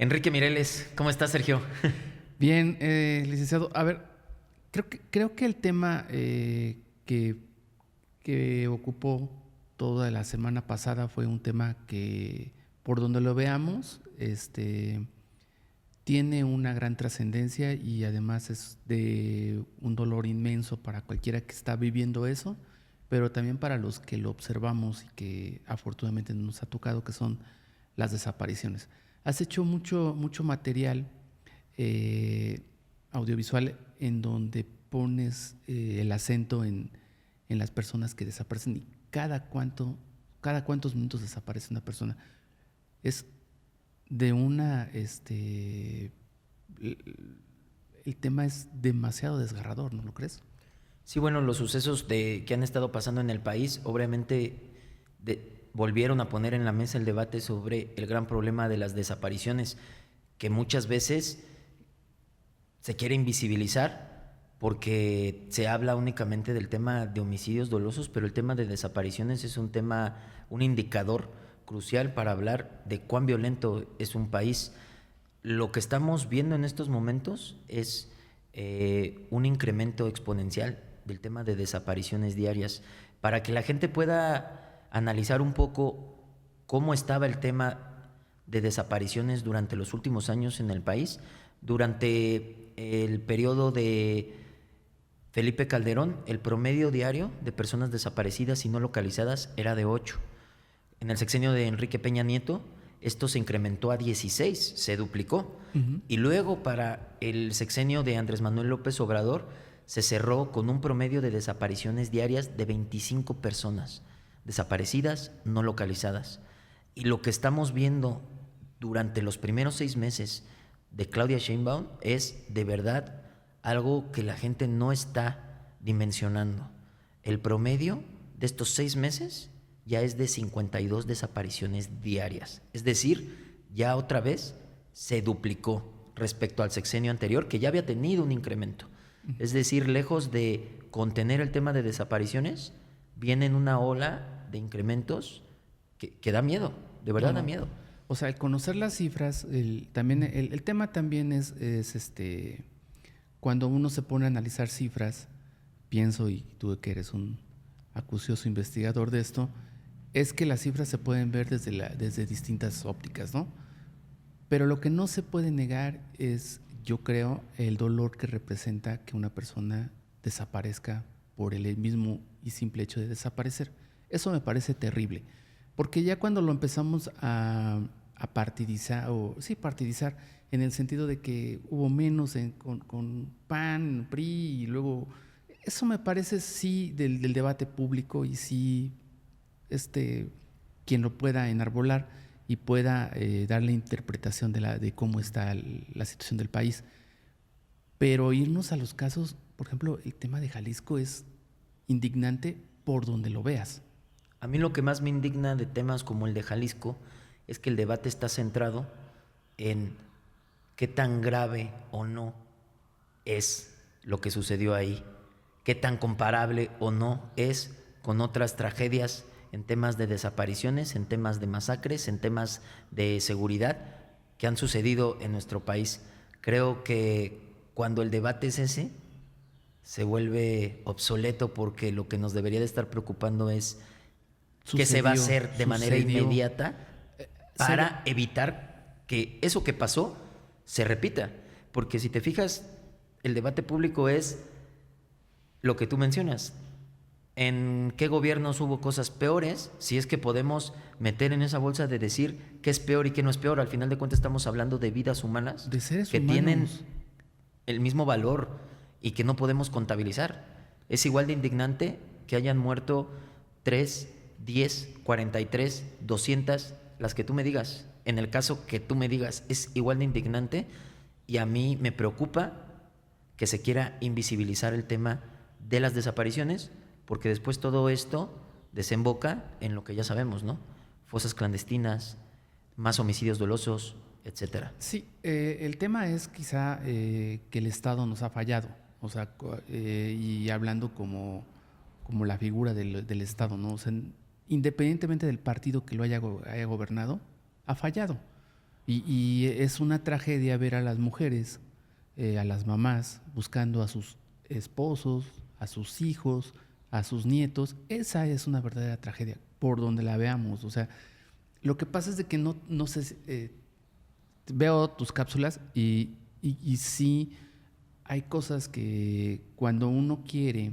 Enrique Mireles, ¿cómo estás, Sergio? Bien, licenciado. A ver, creo que el tema que ocupó toda la semana pasada fue un tema que, por donde lo veamos, tiene una gran trascendencia y además es de un dolor inmenso para cualquiera que está viviendo eso, pero también para los que lo observamos y que afortunadamente nos ha tocado, que son las desapariciones. Has hecho mucho material eh, audiovisual en donde pones el acento en las personas que desaparecen y cada cuántos minutos desaparece una persona. Es de el tema es demasiado desgarrador, ¿no lo crees? Sí, bueno, los sucesos que han estado pasando en el país, obviamente volvieron a poner en la mesa el debate sobre el gran problema de las desapariciones, que muchas veces se quiere invisibilizar porque se habla únicamente del tema de homicidios dolosos, pero el tema de desapariciones es un tema, un indicador crucial para hablar de cuán violento es un país. Lo que estamos viendo en estos momentos es un incremento exponencial del tema de desapariciones diarias. Para que la gente pueda analizar un poco cómo estaba el tema de desapariciones durante los últimos años en el país, durante el periodo de Felipe Calderón, el promedio diario de personas desaparecidas y no localizadas era de 8. En el sexenio de Enrique Peña Nieto, esto se incrementó a 16, se duplicó. Ujú. Y luego para el sexenio de Andrés Manuel López Obrador se cerró con un promedio de desapariciones diarias de 25 personas desaparecidas, no localizadas. Y lo que estamos viendo durante los primeros 6 meses de Claudia Sheinbaum es de verdad algo que la gente no está dimensionando. El promedio de estos 6 meses ya es de 52 desapariciones diarias. Es decir, ya otra vez se duplicó respecto al sexenio anterior, que ya había tenido un incremento. Es decir, lejos de contener el tema de desapariciones, viene en una ola de incrementos que da miedo, de No, verdad da no. miedo. O sea, el conocer las cifras, también el tema también es cuando uno se pone a analizar cifras, pienso, y tú que eres un acucioso investigador de esto, es que las cifras se pueden ver desde distintas ópticas, ¿no? Pero lo que no se puede negar es, yo creo, el dolor que representa que una persona desaparezca por el mismo y simple hecho de desaparecer. Eso me parece terrible, porque ya cuando lo empezamos a partidizar, o sí, partidizar, en el sentido de que hubo menos con PAN, PRI, y luego, eso me parece sí del debate público y sí este, quien lo pueda enarbolar y pueda darle interpretación de cómo está la situación del país. Pero irnos a los casos, por ejemplo, el tema de Jalisco es indignante por donde lo veas. A mí lo que más me indigna de temas como el de Jalisco es que el debate está centrado en qué tan grave o no es lo que sucedió ahí, qué tan comparable o no es con otras tragedias en temas de desapariciones, en temas de masacres, en temas de seguridad que han sucedido en nuestro país. Creo que cuando el debate es ese, se vuelve obsoleto porque lo que nos debería de estar preocupando es qué se va a hacer de manera Sucedió. inmediata Ser, para evitar que eso que pasó se repita. Porque si te fijas, el debate público es lo que tú mencionas. ¿En qué gobiernos hubo cosas peores? Si es que podemos meter en esa bolsa de decir qué es peor y qué no es peor. Al final de cuentas estamos hablando de vidas humanas de seres que tienen humanos. el mismo valor y que no podemos contabilizar. Es igual de indignante que hayan muerto 3, 10, 43, 200, las que tú me digas. En el caso que tú me digas, es igual de indignante y a mí me preocupa que se quiera invisibilizar el tema de las desapariciones, porque después todo esto desemboca en lo que ya sabemos, ¿no? Fosas clandestinas, más homicidios dolosos, etcétera. Sí, el tema es quizá que el Estado nos ha fallado, o sea, y hablando como la figura del Estado, ¿no? O sea, independientemente del partido que lo haya gobernado, ha fallado. Y es una tragedia ver a las mujeres, a las mamás, buscando a sus esposos, a sus hijos, a sus nietos. Esa es una verdadera tragedia, por donde la veamos. O sea, lo que pasa es de que no sé, veo tus cápsulas y sí hay cosas que cuando uno quiere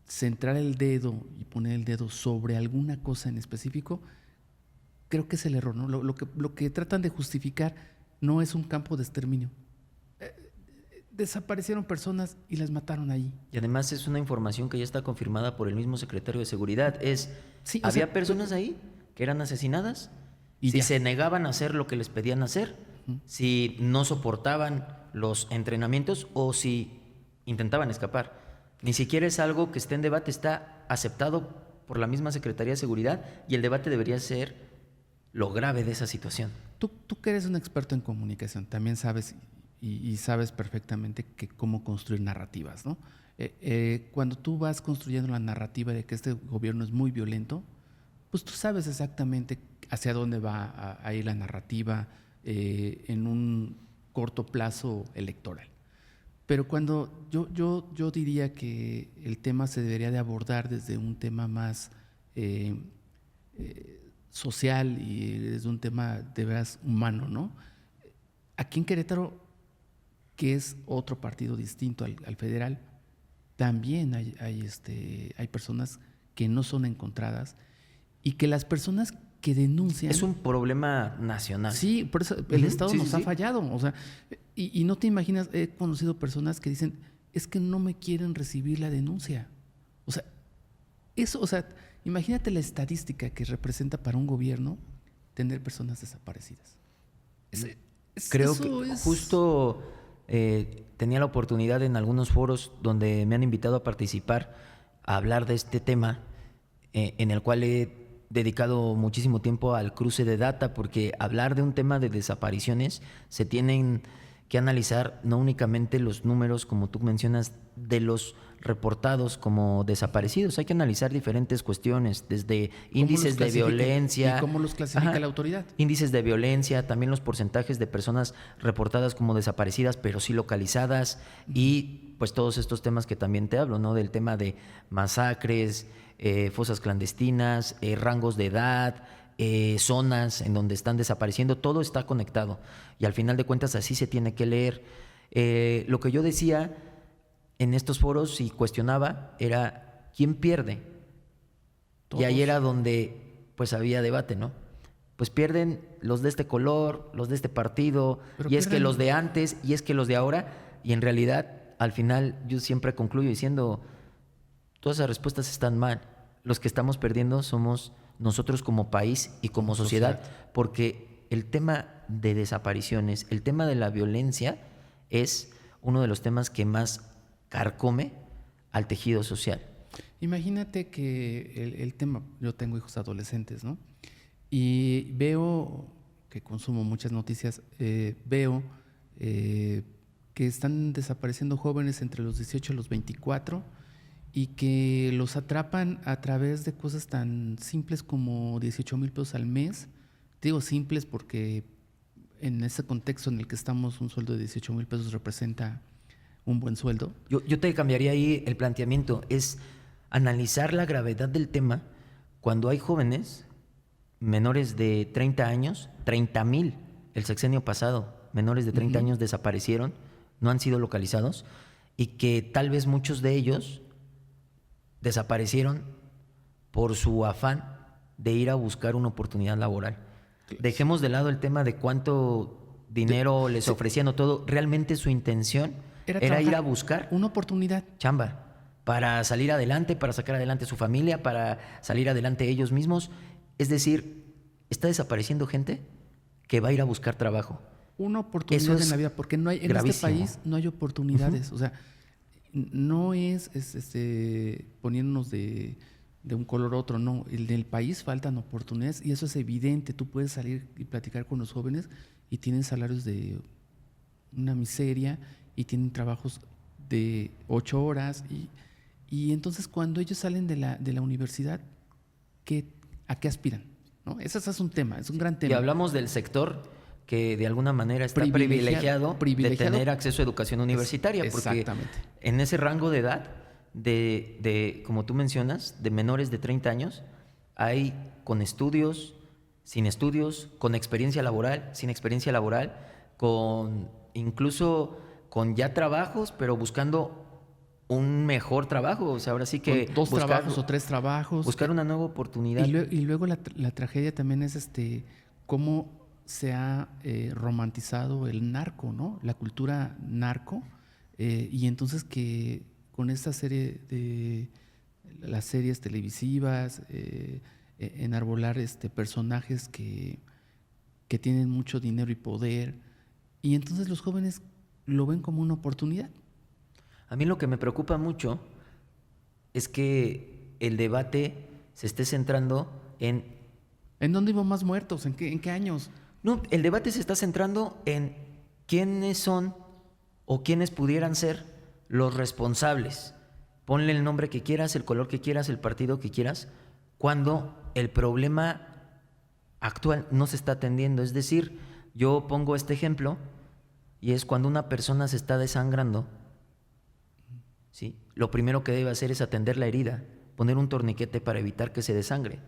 centrar el dedo y poner el dedo sobre alguna cosa en específico, creo que es el error, ¿no? Lo que tratan de justificar no es un campo de exterminio. Desaparecieron personas y las mataron ahí. Y además es una información que ya está confirmada por el mismo secretario de Seguridad. Sí, Había personas ahí que eran asesinadas y si ya. se negaban a hacer lo que les pedían hacer, si no soportaban los entrenamientos o si intentaban escapar. Ni siquiera es algo que esté en debate, está aceptado por la misma Secretaría de Seguridad y el debate debería ser lo grave de esa situación. Tú que eres un experto en comunicación, también sabes y sabes perfectamente que cómo construir narrativas, ¿no? Cuando tú vas construyendo la narrativa de que este gobierno es muy violento, pues tú sabes exactamente hacia dónde va a ir la narrativa en un corto plazo electoral. Pero cuando yo diría que el tema se debería de abordar desde un tema más social y desde un tema de veras humano, ¿no? Aquí en Querétaro, que es otro partido distinto al federal, también hay personas que no son encontradas y que las personas que denuncian... Es un problema nacional. Sí, por eso el Estado sí, nos sí, ha sí. fallado. O sea, y no te imaginas, he conocido personas que dicen, es que no me quieren recibir la denuncia. O sea, eso, o sea, imagínate la estadística que representa para un gobierno tener personas desaparecidas. Creo Eso que es... justo tenía la oportunidad en algunos foros donde me han invitado a participar a hablar de este tema, en el cual he dedicado muchísimo tiempo al cruce de data, porque hablar de un tema de desapariciones se tienen que analizar no únicamente los números, como tú mencionas, de los reportados como desaparecidos. Hay que analizar diferentes cuestiones, desde índices de violencia. ¿Y cómo los clasifica Ajá, la autoridad? índices de violencia, también los porcentajes de personas reportadas como desaparecidas, pero sí localizadas, y pues todos estos temas que también te hablo, ¿no? Del tema de masacres, fosas clandestinas, rangos de edad, zonas en donde están desapareciendo, todo está conectado y al final de cuentas así se tiene que leer. Lo que yo decía en estos foros y cuestionaba era ¿quién pierde? Todos. Y ahí era donde pues había debate, ¿no? Pues pierden los de este color, los de este partido, Pero y es que pierden- los de antes, y es que los de ahora, y en realidad al final yo siempre concluyo diciendo, todas esas respuestas están mal. Los que estamos perdiendo somos nosotros como país y como sociedad, porque el tema de desapariciones, el tema de la violencia es uno de los temas que más carcome al tejido social. Imagínate que el tema, yo tengo hijos adolescentes, ¿no? Y veo, que consumo muchas noticias, veo que están desapareciendo jóvenes entre los 18 y los 24 y que los atrapan a través de cosas tan simples como 18,000 pesos al mes. Digo simples porque en ese contexto en el que estamos, un sueldo de 18,000 pesos representa un buen sueldo. Yo te cambiaría ahí el planteamiento, es analizar la gravedad del tema cuando hay jóvenes menores de 30 años, 30,000 el sexenio pasado, menores de 30 años desaparecieron, no han sido localizados, y que tal vez muchos de ellos desaparecieron por su afán de ir a buscar una oportunidad laboral. Dejemos de lado el tema de cuánto dinero les ofrecían o todo, realmente su intención era ir a buscar una oportunidad. chamba para salir adelante, para sacar adelante a su familia, para salir adelante ellos mismos. Es decir, está desapareciendo gente que va a ir a buscar trabajo. Una oportunidad Eso es en la vida, porque no hay, en gravísimo. este país no hay oportunidades. O sea, no es poniéndonos de un color a otro, no. En el país faltan oportunidades y eso es evidente. Tú puedes salir y platicar con los jóvenes y tienen salarios de una miseria y tienen trabajos de 8 horas y entonces cuando ellos salen de la universidad, ¿a qué aspiran? ¿no? Ese es un tema, es un gran Y tema. hablamos del sector que de alguna manera está Privilegiado privilegiado de tener acceso a educación universitaria, porque Exactamente. en ese rango de edad, como tú mencionas, de menores de 30 años, hay con estudios, sin estudios, con experiencia laboral, sin experiencia laboral, incluso con ya trabajos, pero buscando un mejor trabajo. O sea, ahora sí que Con 2 trabajos o 3 trabajos. buscar una nueva oportunidad. Y luego la tragedia también es cómo se ha romantizado el narco, ¿no? La cultura narco. Y entonces que con esta serie de las series televisivas, enarbolar personajes que tienen mucho dinero y poder, y entonces los jóvenes lo ven como una oportunidad. A mí lo que me preocupa mucho es que el debate se esté centrando en... ¿En dónde hubo más muertos? ¿En qué años? No, el debate se está centrando en quiénes son o quiénes pudieran ser los responsables. Ponle el nombre que quieras, el color que quieras, el partido que quieras, cuando el problema actual no se está atendiendo. Es decir, yo pongo este ejemplo y es cuando una persona se está desangrando, ¿sí? Lo primero que debe hacer es atender la herida, poner un torniquete para evitar que se desangre.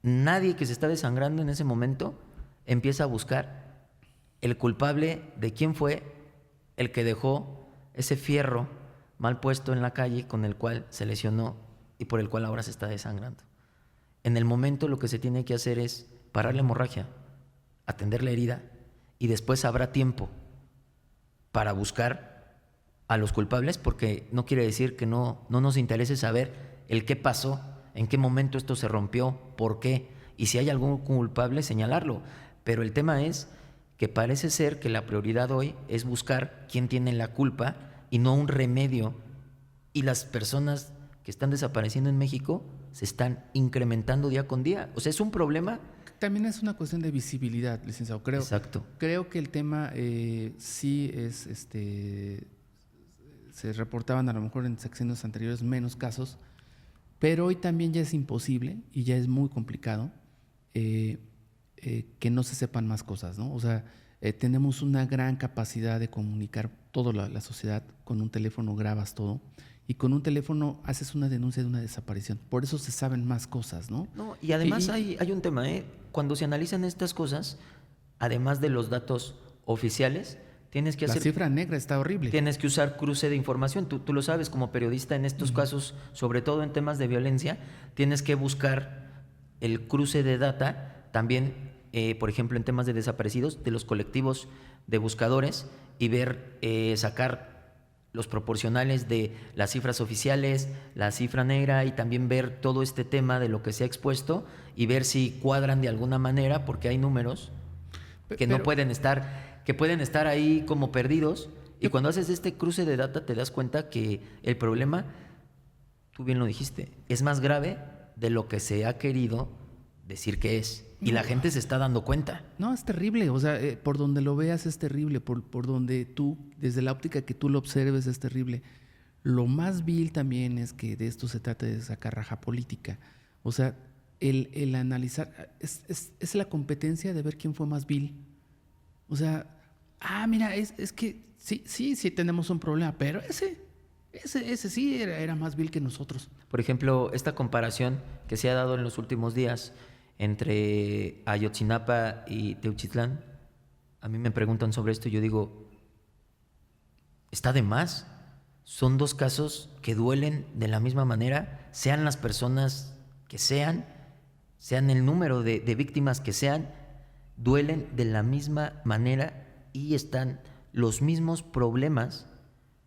Nadie que se está desangrando en ese momento empieza a buscar el culpable de quién fue el que dejó ese fierro mal puesto en la calle con el cual se lesionó y por el cual ahora se está desangrando. En el momento lo que se tiene que hacer es parar la hemorragia, atender la herida y después habrá tiempo para buscar a los culpables, porque no quiere decir que no nos interese saber el qué pasó, en qué momento esto se rompió, por qué, y si hay algún culpable, señalarlo. Pero el tema es que parece ser que la prioridad hoy es buscar quién tiene la culpa y no un remedio. Y las personas que están desapareciendo en México se están incrementando día con día. O sea, es un problema. También es una cuestión de visibilidad, licenciado. Creo, Exacto. Creo que el tema sí es, se reportaban a lo mejor en sexenios anteriores menos casos, pero hoy también ya es imposible y ya es muy complicado que no se sepan más cosas, ¿no? O sea, tenemos una gran capacidad de comunicar toda la sociedad. Con un teléfono grabas todo y con un teléfono haces una denuncia de una desaparición. Por eso se saben más cosas, ¿no? No, y además hay un tema, ¿eh? Cuando se analizan estas cosas, además de los datos oficiales, tienes que hacer... La cifra negra está horrible. Tienes que usar cruce de información. Tú lo sabes como periodista en estos casos, sobre todo en temas de violencia, tienes que buscar el cruce de data también, por ejemplo, en temas de desaparecidos, de los colectivos de buscadores y ver, sacar los proporcionales de las cifras oficiales, la cifra negra y también ver todo este tema de lo que se ha expuesto y ver si cuadran de alguna manera, porque hay números que no pueden estar, que pueden estar ahí como perdidos. Y cuando haces este cruce de data te das cuenta que el problema, tú bien lo dijiste, es más grave de lo que se ha querido decir que es. Y la gente se está dando cuenta. No, es terrible. O sea, por donde lo veas es terrible. Por donde tú, desde la óptica que tú lo observes, es terrible. Lo más vil también es que de esto se trata de sacar raja política. O sea, el analizar, es la competencia de ver quién fue más vil. O sea, mira, es que sí tenemos un problema, pero ese sí era más vil que nosotros. Por ejemplo, esta comparación que se ha dado en los últimos días entre Ayotzinapa y Teuchitlán, a mí me preguntan sobre esto y yo digo, está de más. Son dos casos que duelen de la misma manera, sean las personas que sean el número de víctimas que sean, duelen de la misma manera y están los mismos problemas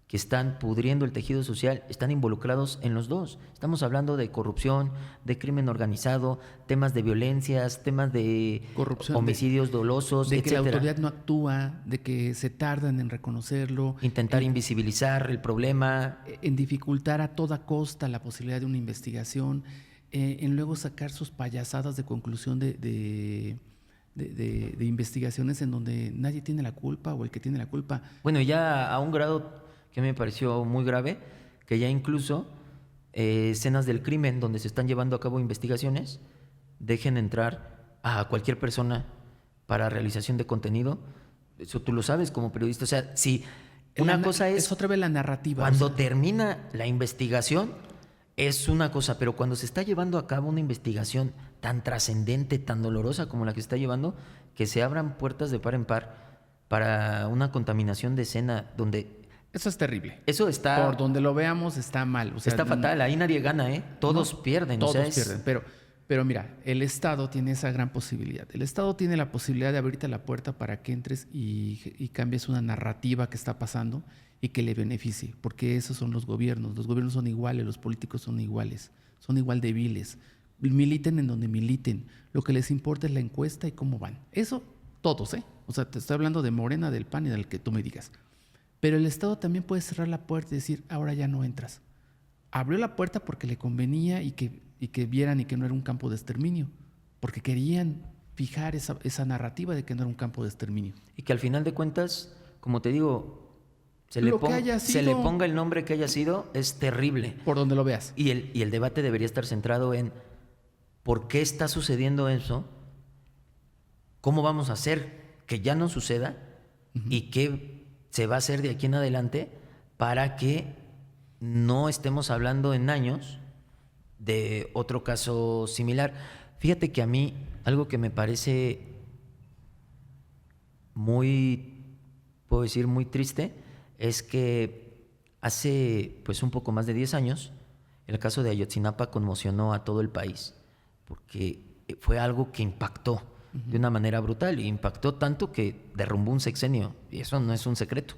que están pudriendo el tejido social, están involucrados en los dos. Estamos hablando de corrupción, de crimen organizado, temas de violencias, temas de corrupción, homicidios dolosos, de que etcétera. la autoridad no actúa, de que se tardan en reconocerlo. Intentar invisibilizar el problema. En dificultar a toda costa la posibilidad de una investigación, en luego sacar sus payasadas de conclusión de investigaciones en donde nadie tiene la culpa o el que tiene la culpa. Bueno, ya a un grado que me pareció muy grave, que ya incluso escenas del crimen donde se están llevando a cabo investigaciones, dejen entrar a cualquier persona para realización de contenido. Eso tú lo sabes como periodista. O sea, si una cosa es otra vez la narrativa. cuando termina la investigación, es una cosa, pero cuando se está llevando a cabo una investigación tan trascendente, tan dolorosa como la que se está llevando, que se abran puertas de par en par para una contaminación de escena donde... Eso es terrible. Eso está... Por donde lo veamos está mal. O sea, está fatal, ahí nadie gana, ¿eh? Todos pierden. Todos o sea, pierden, pero mira, el Estado tiene esa gran posibilidad. El Estado tiene la posibilidad de abrirte la puerta para que entres y cambies una narrativa que está pasando y que le beneficie, porque esos son los gobiernos. Los gobiernos son iguales, los políticos son iguales, son igual de viles. Militen en donde militen. Lo que les importa es la encuesta y cómo van. Eso, todos, ¿eh? O sea, te estoy hablando de Morena, del PAN y del que tú me digas. Pero el Estado también puede cerrar la puerta y decir, ahora ya no entras. Abrió la puerta porque le convenía y que vieran y que no era un campo de exterminio, porque querían fijar esa narrativa de que no era un campo de exterminio. Y que al final de cuentas, como te digo, se Lo le, que haya se le sido- ponga el nombre que haya sido, es terrible. Por donde lo veas. Y el debate debería estar centrado en por qué está sucediendo eso, cómo vamos a hacer que ya no suceda y qué se va a hacer de aquí en adelante para que no estemos hablando en años de otro caso similar. Fíjate que a mí algo que me parece muy, puedo decir, muy triste, es que hace pues un poco más de 10 años el caso de Ayotzinapa conmocionó a todo el país, porque fue algo que impactó de una manera brutal, y impactó tanto que derrumbó un sexenio, y eso no es un secreto.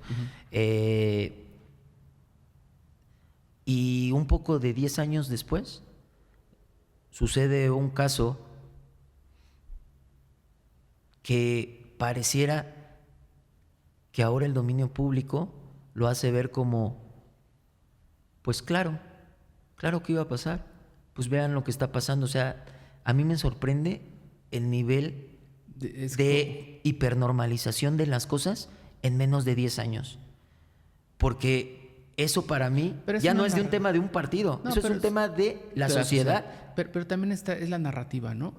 Y un poco de 10 años después sucede un caso que pareciera que ahora el dominio público lo hace ver como, pues claro que iba a pasar, pues vean lo que está pasando. O sea, a mí me sorprende el nivel de hipernormalización de las cosas en menos de 10 años. Porque eso para mí ya no es de un tema de un partido, eso es un tema de la sociedad. Pero también es la narrativa, ¿no?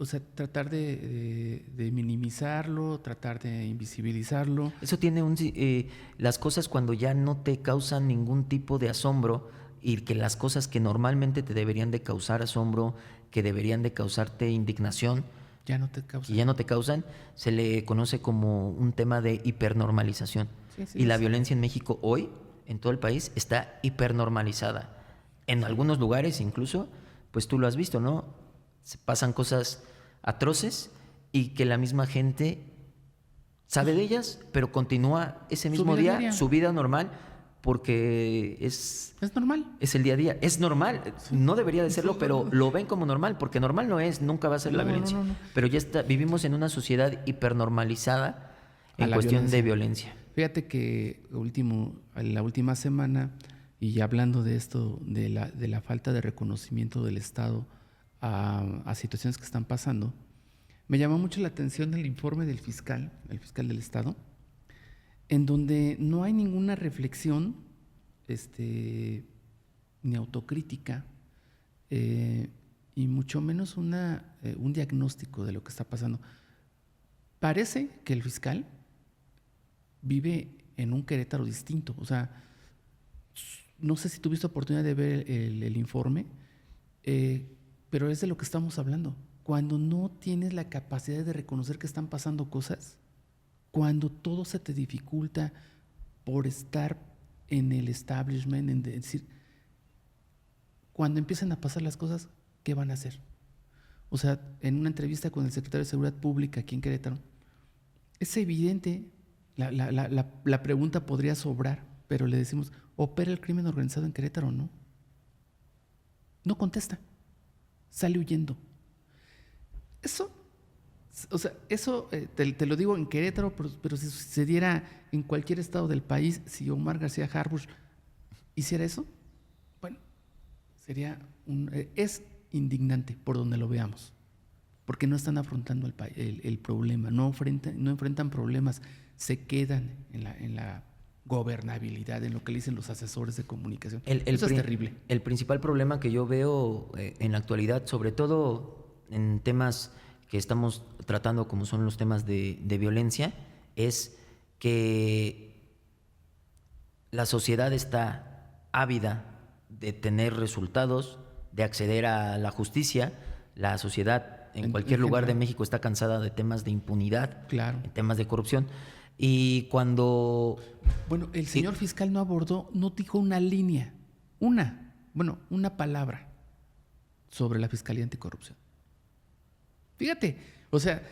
O sea, tratar de minimizarlo, tratar de invisibilizarlo. Eso tiene las cosas cuando ya no te causan ningún tipo de asombro, y que las cosas que normalmente te deberían de causar asombro, que deberían de causarte indignación, ya no te causan. y ya no te causan, se le conoce como un tema de hipernormalización. Y la violencia en México hoy, en todo el país, está hipernormalizada. En algunos lugares incluso, pues tú lo has visto, ¿no? Se pasan cosas atroces y que la misma gente sabe de ellas, pero continúa ese mismo día diaria. su vida normal, porque es normal. Es el día a día. Es normal. No debería de serlo, pero lo ven como normal, porque normal no es, nunca va a ser la violencia. No. Pero ya vivimos en una sociedad hipernormalizada en cuestión de violencia. Fíjate que la última semana, y hablando de esto, de la falta de reconocimiento del Estado a situaciones que están pasando, me llamó mucho la atención el informe del fiscal del Estado, en donde no hay ninguna reflexión ni autocrítica, y mucho menos un diagnóstico de lo que está pasando. Parece que el fiscal vive en un Querétaro distinto. O sea, no sé si tuviste oportunidad de ver el informe, pero es de lo que estamos hablando. Cuando no tienes la capacidad de reconocer que están pasando cosas, cuando todo se te dificulta por estar en el establishment, es decir, cuando empiezan a pasar las cosas, ¿qué van a hacer? O sea, en una entrevista con el secretario de Seguridad Pública aquí en Querétaro, es evidente, la pregunta podría sobrar, pero le decimos, ¿opera el crimen organizado en Querétaro o no? No contesta, sale huyendo. Eso te lo digo en Querétaro, pero si sucediera en cualquier estado del país, si Omar García Harfuch hiciera eso, bueno, es indignante por donde lo veamos, porque no están afrontando el problema, no enfrentan problemas, se quedan en la gobernabilidad, en lo que le dicen los asesores de comunicación. Eso es terrible. El principal problema que yo veo en la actualidad, sobre todo en temas que estamos tratando, como son los temas de violencia, es que la sociedad está ávida de tener resultados, de acceder a la justicia. La sociedad en cualquier lugar de México está cansada de temas de impunidad, Claro. en temas de corrupción. Y cuando... Bueno, el señor fiscal no abordó, no dijo una línea, una palabra sobre la Fiscalía Anticorrupción. Fíjate, o sea,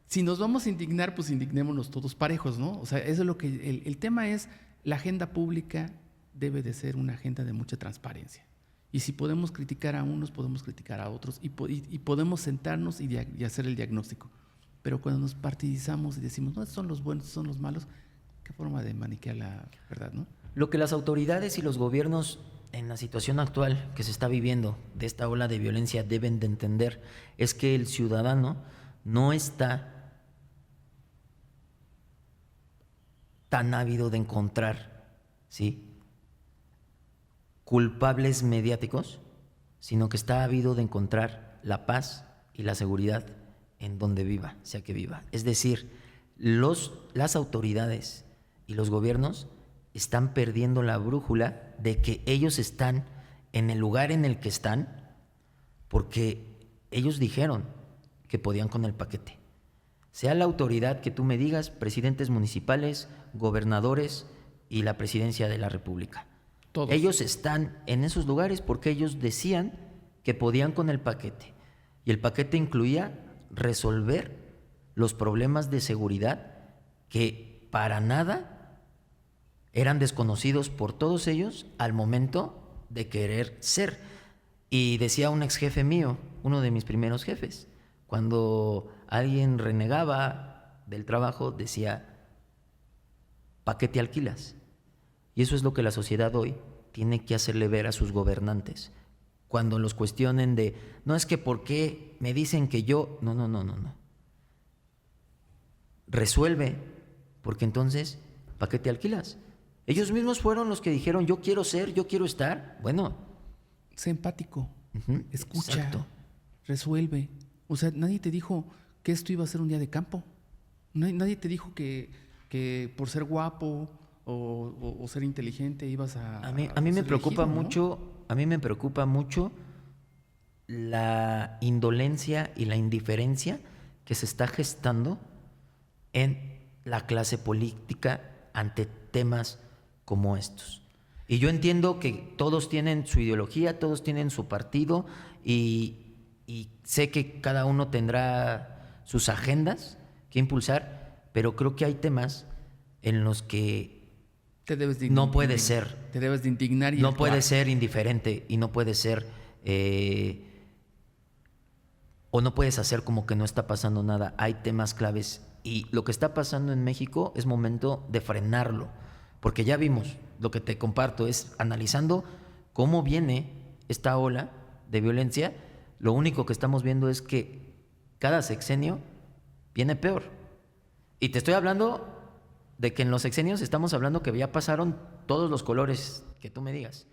si nos vamos a indignar, pues indignémonos todos parejos, ¿no? O sea, eso es lo que... El tema es, la agenda pública debe de ser una agenda de mucha transparencia. Y si podemos criticar a unos, podemos criticar a otros y podemos sentarnos y hacer el diagnóstico. Pero cuando nos partidizamos y decimos, no, estos son los buenos, estos son los malos, qué forma de maniquear la verdad, ¿no? Lo que las autoridades y los gobiernos en la situación actual que se está viviendo de esta ola de violencia deben de entender es que el ciudadano no está tan ávido de encontrar, ¿sí?, culpables mediáticos, sino que está ávido de encontrar la paz y la seguridad en donde viva, sea que viva. Es decir, las autoridades y los gobiernos están perdiendo la brújula de que ellos están en el lugar en el que están porque ellos dijeron que podían con el paquete. Sea la autoridad que tú me digas, presidentes municipales, gobernadores y la presidencia de la República. Todos. Ellos están en esos lugares porque ellos decían que podían con el paquete. Y el paquete incluía resolver los problemas de seguridad que para nada eran desconocidos por todos ellos al momento de querer ser. Y decía un ex jefe mío, uno de mis primeros jefes, cuando alguien renegaba del trabajo, decía, ¿pa' qué te alquilas? Y eso es lo que la sociedad hoy tiene que hacerle ver a sus gobernantes. Cuando los cuestionen de, no es que por qué me dicen que yo, no. Resuelve, porque entonces, ¿para qué te alquilas? Ellos mismos fueron los que dijeron, yo quiero ser, yo quiero estar. Bueno. Sé empático, escucha, exacto. Resuelve. O sea, nadie te dijo que esto iba a ser un día de campo. Nadie te dijo que por ser guapo o ser inteligente ibas a mí me preocupa elegido, ¿no? mucho, a mí me preocupa mucho la indolencia y la indiferencia que se está gestando en la clase política ante temas como estos. Y yo entiendo que todos tienen su ideología, todos tienen su partido y sé que cada uno tendrá sus agendas que impulsar, pero creo que hay temas en los que no puede ser. Te debes de indignar y no actuar. puede ser indiferente y no puede ser o no puedes hacer como que no está pasando nada. Hay temas claves y lo que está pasando en México es momento de frenarlo, porque ya vimos, lo que te comparto es analizando cómo viene esta ola de violencia. Lo único que estamos viendo es que cada sexenio viene peor. Y te estoy hablando de que en los sexenios estamos hablando que ya pasaron todos los colores que tú me digas.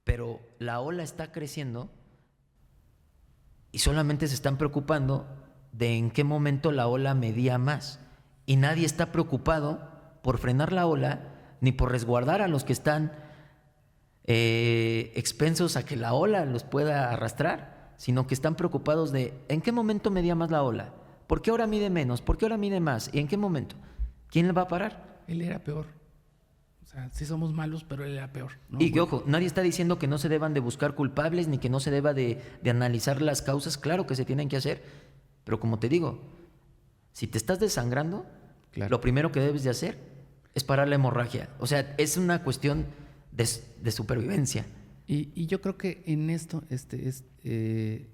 Pero la ola está creciendo y solamente se están preocupando de en qué momento la ola medía más. Y nadie está preocupado por frenar la ola ni por resguardar a los que están expensos a que la ola los pueda arrastrar, sino que están preocupados de en qué momento medía más la ola, por qué ahora mide menos, por qué ahora mide más y en qué momento. ¿Quién le va a parar? Él era peor. O sea, sí somos malos, pero él era peor, ¿no? Y que, ojo, nadie está diciendo que no se deban de buscar culpables ni que no se deba de analizar las causas. Claro que se tienen que hacer, pero como te digo, si te estás desangrando, Claro. Lo primero que debes de hacer es parar la hemorragia. O sea, es una cuestión de supervivencia. Y yo creo que en esto, en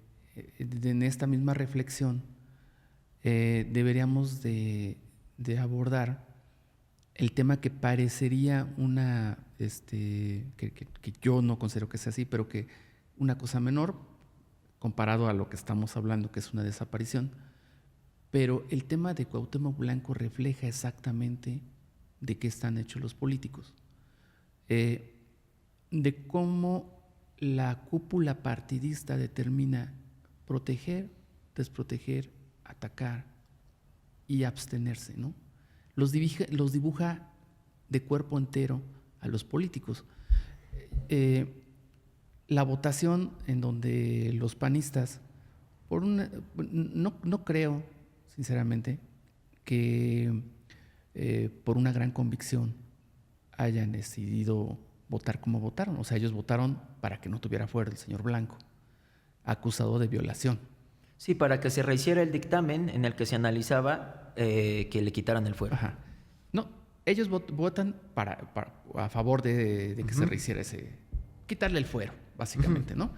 esta misma reflexión, deberíamos de abordar el tema que parecería una, que yo no considero que sea así, pero que una cosa menor comparado a lo que estamos hablando, que es una desaparición. Pero el tema de Cuauhtémoc Blanco refleja exactamente de qué están hechos los políticos. De cómo la cúpula partidista determina proteger desproteger, atacar y abstenerse, ¿no? Los dibuja de cuerpo entero a los políticos. La votación en donde los panistas, no creo, sinceramente, que por una gran convicción hayan decidido votar como votaron. O sea, ellos votaron para que no tuviera fuero el señor Blanco, acusado de violación. Sí, para que se rehiciera el dictamen en el que se analizaba que le quitaran el fuero. Ajá. No, ellos votan a favor de que se rehiciera quitarle el fuero, básicamente, ¿no?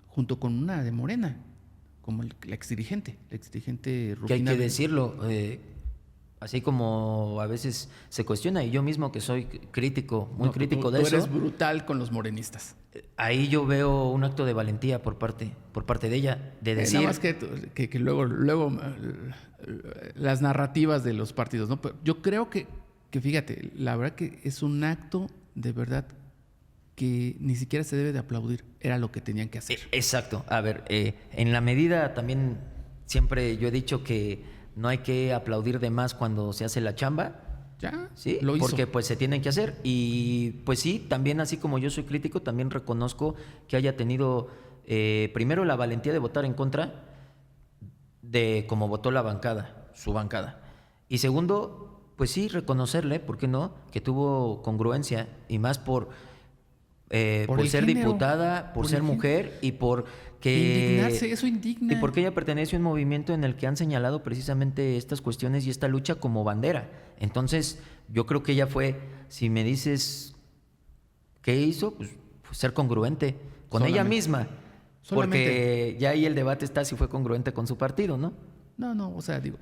Junto con una de Morena, como la exdirigente Rufina. Que hay que decirlo, así como a veces se cuestiona, y yo mismo que soy crítico, muy crítico de eso. Tú eres brutal con los morenistas. Ahí yo veo un acto de valentía por parte de ella, de decir... Nada más que luego las narrativas de los partidos, ¿no? Pero yo creo que fíjate, la verdad que es un acto de verdad que ni siquiera se debe de aplaudir. Era lo que tenían que hacer. Exacto. A ver, en la medida también siempre yo he dicho que no hay que aplaudir de más cuando se hace la chamba. Ya, sí, lo hizo. porque pues se tienen que hacer. Y pues sí, también así como yo soy crítico, también reconozco que haya tenido primero la valentía de votar en contra de cómo votó la bancada, su bancada. Y segundo, pues sí, reconocerle, ¿por qué no?, que tuvo congruencia y más por ser género, diputada, por ser mujer y por que... Indignarse, eso indigna. Y porque ella pertenece a un movimiento en el que han señalado precisamente estas cuestiones y esta lucha como bandera. Entonces, yo creo que ella fue, si me dices qué hizo, pues ser congruente con ella misma. Porque ya ahí el debate está si fue congruente con su partido, ¿no? No, o sea, digo,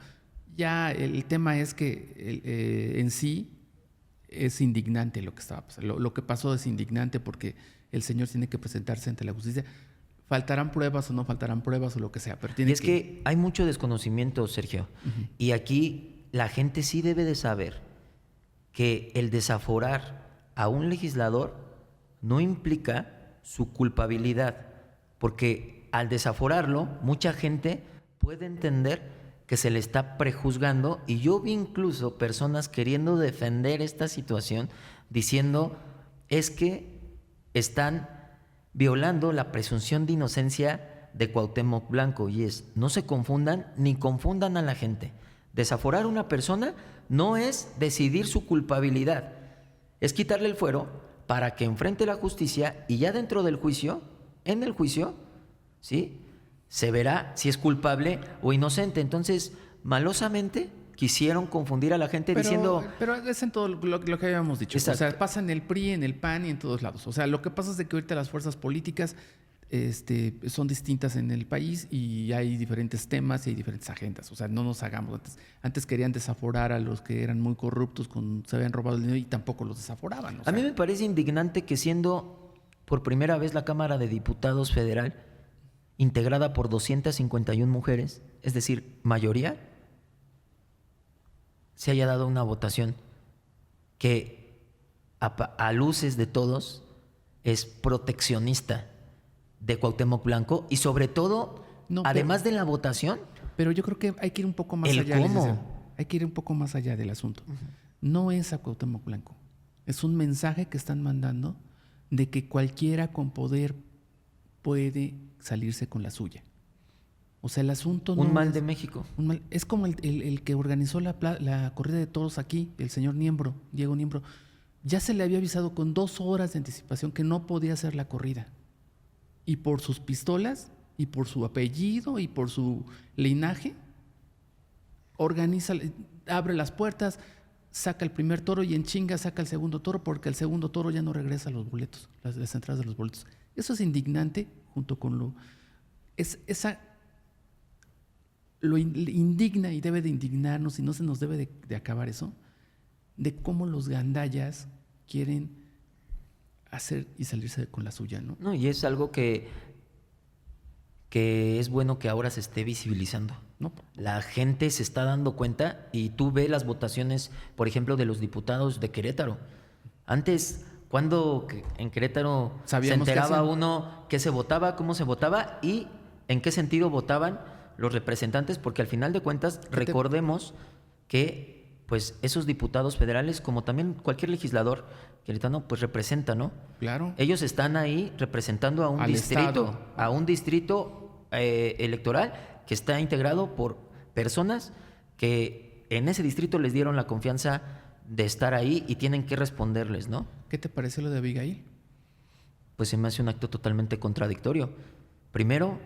ya el tema es que en sí es indignante lo que estaba pasando. Lo que pasó es indignante porque el señor tiene que presentarse ante la justicia. Faltarán pruebas o no faltarán pruebas o lo que sea, pero tiene que hay mucho desconocimiento, Sergio. Y aquí la gente sí debe de saber que el desaforar a un legislador no implica su culpabilidad, porque al desaforarlo, mucha gente puede entender que se le está prejuzgando, y yo vi incluso personas queriendo defender esta situación diciendo es que están violando la presunción de inocencia de Cuauhtémoc Blanco, y no se confundan ni confundan a la gente. Desaforar a una persona no es decidir su culpabilidad, es quitarle el fuero para que enfrente la justicia y ya dentro del juicio, en el juicio, ¿sí?, se verá si es culpable o inocente. Entonces, malosamente quisieron confundir a la gente diciendo... Pero es en todo lo que habíamos dicho. Exacto. O sea, pasa en el PRI, en el PAN y en todos lados. O sea, lo que pasa es de que ahorita las fuerzas políticas son distintas en el país y hay diferentes temas y hay diferentes agendas. O sea, no nos hagamos. Antes querían desaforar a los que eran muy corruptos, se habían robado el dinero y tampoco los desaforaban. A mí me parece indignante que siendo por primera vez la Cámara de Diputados Federal integrada por 251 mujeres, es decir, mayoría, se haya dado una votación que a luces de todos es proteccionista de Cuauhtémoc Blanco y sobre todo, además de la votación... Pero yo creo que hay que ir un poco más allá. Hay que ir un poco más allá del asunto. No es a Cuauhtémoc Blanco. Es un mensaje que están mandando de que cualquiera con poder puede salirse con la suya. O sea, el asunto no un mal es, de México. Es como el que organizó la corrida de toros aquí, el señor Niembro, Diego Niembro. Ya se le había avisado con 2 horas de anticipación que no podía hacer la corrida. Y por sus pistolas, y por su apellido, y por su linaje, abre las puertas, saca el primer toro y en chinga saca el segundo toro, porque el segundo toro ya no regresa a los boletos, las entradas de los boletos. Eso es indignante, junto con lo indigna y debe de indignarnos, y no se nos debe de acabar eso, de cómo los gandallas quieren hacer y salirse con la suya, ¿no? No, y es algo que es bueno que ahora se esté visibilizando. No. La gente se está dando cuenta y tú ves las votaciones, por ejemplo, de los diputados de Querétaro. Antes, cuando en Querétaro se enteraba uno qué se votaba, cómo se votaba, y ¿En qué sentido votaban los representantes? Porque al final de cuentas recordemos que pues esos diputados federales, como también cualquier legislador queretano, pues representa, ¿no? Claro. Ellos están ahí representando a un Al distrito, Estado. a un distrito electoral que está integrado por personas que en ese distrito les dieron la confianza de estar ahí y tienen que responderles, ¿no? ¿Qué te parece lo de Abigail? Pues se me hace un acto totalmente contradictorio. Primero,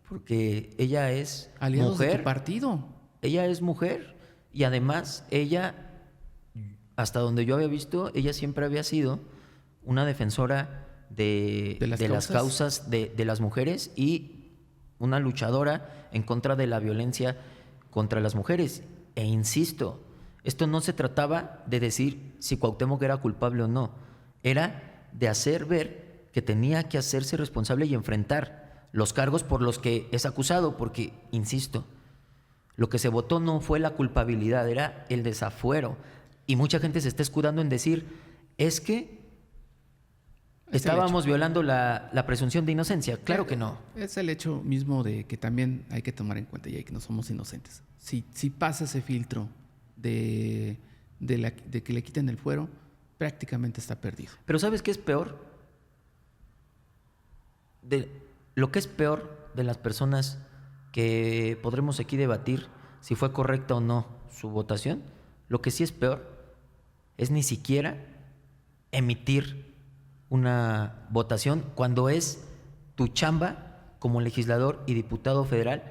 porque ella es Aliados de tu mujer, partido. ella es mujer y además ella, hasta donde yo había visto, ella siempre había sido una defensora de las causas de las mujeres y una luchadora en contra de la violencia contra las mujeres. E insisto, esto no se trataba de decir si Cuauhtémoc era culpable o no, era de hacer ver que tenía que hacerse responsable y enfrentar los cargos por los que es acusado, porque, insisto, lo que se votó no fue la culpabilidad, era el desafuero. Y mucha gente se está escudando en decir, es que estábamos violando la presunción de inocencia. Claro que no. Es el hecho mismo de que también hay que tomar en cuenta y que no somos inocentes. Si pasa ese filtro de que le quiten el fuero, prácticamente está perdido. Pero ¿sabes qué es peor? Lo que es peor de las personas que podremos aquí debatir si fue correcta o no su votación, lo que sí es peor es ni siquiera emitir una votación cuando es tu chamba como legislador y diputado federal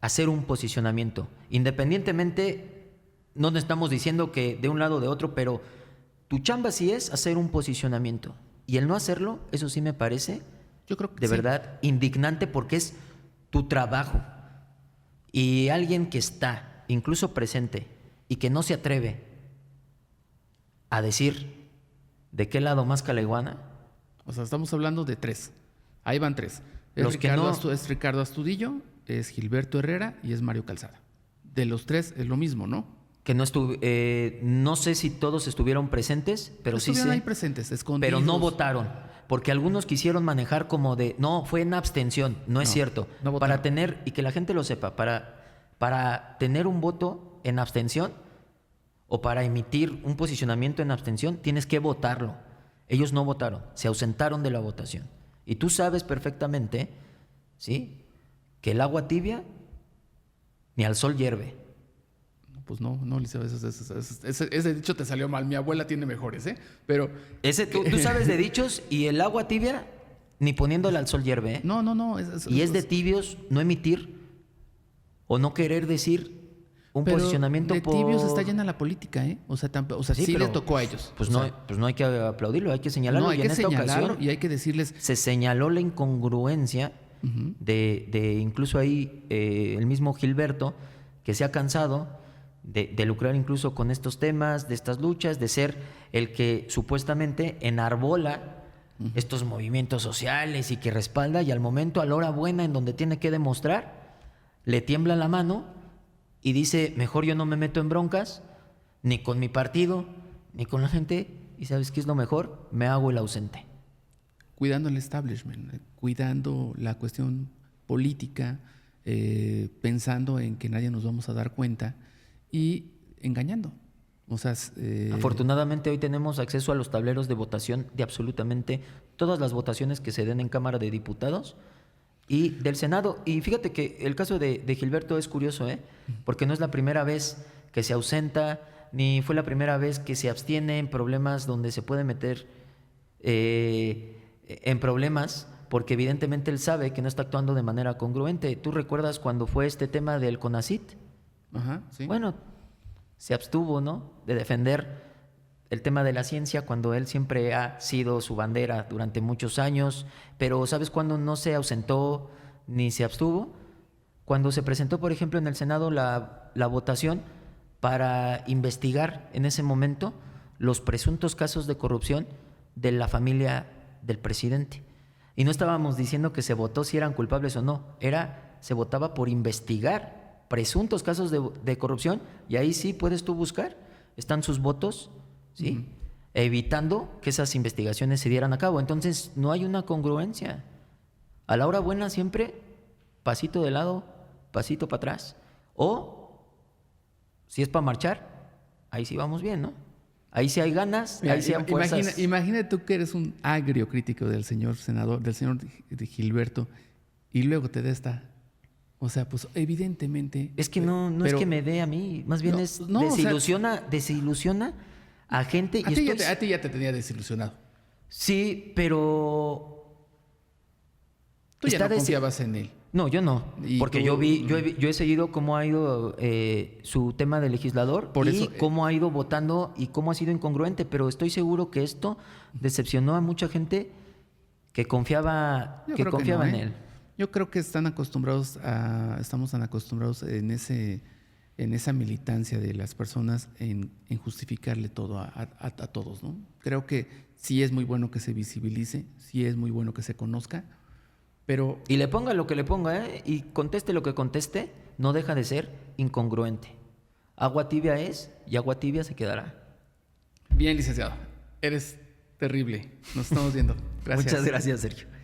hacer un posicionamiento. Independientemente, no estamos diciendo que de un lado o de otro, pero tu chamba sí es hacer un posicionamiento. Y el no hacerlo, eso sí me parece Yo creo que de sí. verdad indignante porque es tu trabajo. Y alguien que está incluso presente y que no se atreve a decir de qué lado más caleguana. O sea, estamos hablando de 3. Ahí van 3. Los que no... Es Ricardo Astudillo, es Gilberto Herrera y es Mario Calzada. De los 3 es lo mismo, ¿no? Que no sé si todos estuvieron presentes, pero sí Estuvieron sé. ahí presentes, escondidos. Pero no votaron, porque algunos quisieron manejar como de, no, fue en abstención, no es cierto. no votaron. Para tener, y que la gente lo sepa, para tener un voto en abstención o para emitir un posicionamiento en abstención, tienes que votarlo. Ellos no votaron, se ausentaron de la votación. Y tú sabes perfectamente, ¿sí?, que el agua tibia ni al sol hierve. Pues no, Liceo, ese dicho te salió mal. Mi abuela tiene mejores, ¿eh? Pero... Tú sabes de dichos y el agua tibia ni poniéndola al sol hierve, ¿eh? No. Y es de tibios no emitir o no querer decir un pero posicionamiento de tibios está llena la política, ¿eh? O sea, sí pero, le tocó a ellos. Pues no hay que aplaudirlo, hay que señalarlo. No, hay y que en esta señalarlo ocasión y hay que decirles... se señaló la incongruencia de incluso ahí el mismo Gilberto, que se ha cansado de lucrar incluso con estos temas, de estas luchas, de ser el que supuestamente enarbola estos movimientos sociales y que respalda, y al momento, a la hora buena en donde tiene que demostrar, le tiembla la mano y dice, mejor yo no me meto en broncas, ni con mi partido, ni con la gente, y ¿sabes qué es lo mejor? Me hago el ausente. Cuidando el establishment, cuidando la cuestión política, pensando en que nadie nos vamos a dar cuenta y engañando. O sea, afortunadamente hoy tenemos acceso a los tableros de votación de absolutamente todas las votaciones que se den en Cámara de Diputados y del Senado. Y fíjate que el caso de Gilberto es curioso, porque no es la primera vez que se ausenta, ni fue la primera vez que se abstiene en problemas donde se puede meter en problemas, porque evidentemente él sabe que no está actuando de manera congruente. ¿Tú recuerdas cuando fue este tema del CONACYT? Ajá, sí. Bueno, se abstuvo, ¿no?, de defender el tema de la ciencia cuando él siempre ha sido su bandera durante muchos años. Pero ¿sabes cuándo no se ausentó ni se abstuvo? Cuando se presentó, por ejemplo, en el Senado la votación para investigar en ese momento los presuntos casos de corrupción de la familia del presidente. Y no estábamos diciendo que se votó si eran culpables o no, se votaba por investigar presuntos casos de corrupción, y ahí sí puedes tú buscar, están sus votos, ¿sí? Evitando que esas investigaciones se dieran a cabo. Entonces no hay una congruencia. A la hora buena siempre pasito de lado, pasito para atrás. O, si es para marchar, ahí sí vamos bien, ¿no? Ahí sí hay ganas, Mira, ahí sí hay fuerzas. imagina tú que eres un agrio crítico del señor senador, del señor de Gilberto, y luego te da esta. O sea, pues evidentemente. Es que no es pero que me dé a mí, más bien No, es no, o sea, desilusiona a gente. a Y ti, estoy, a ti ya te tenía desilusionado. sí, pero Tú ya está no desi- confiabas en él. No, yo no, Y porque tú- yo he seguido cómo ha ido su tema de legislador Por y eso, cómo ha ido votando y cómo ha sido incongruente, pero estoy seguro que esto decepcionó a mucha gente que confiaba, Yo que creo que confiaba no, en ¿eh? él. Yo creo que estamos tan acostumbrados en esa militancia de las personas en justificarle todo a todos, ¿no? Creo que sí es muy bueno que se visibilice, sí es muy bueno que se conozca, pero Y le ponga lo que le ponga, y conteste lo que conteste, no deja de ser incongruente. Agua tibia es y agua tibia se quedará. bien, licenciado, eres terrible. Nos estamos viendo. Gracias. Muchas gracias, Sergio.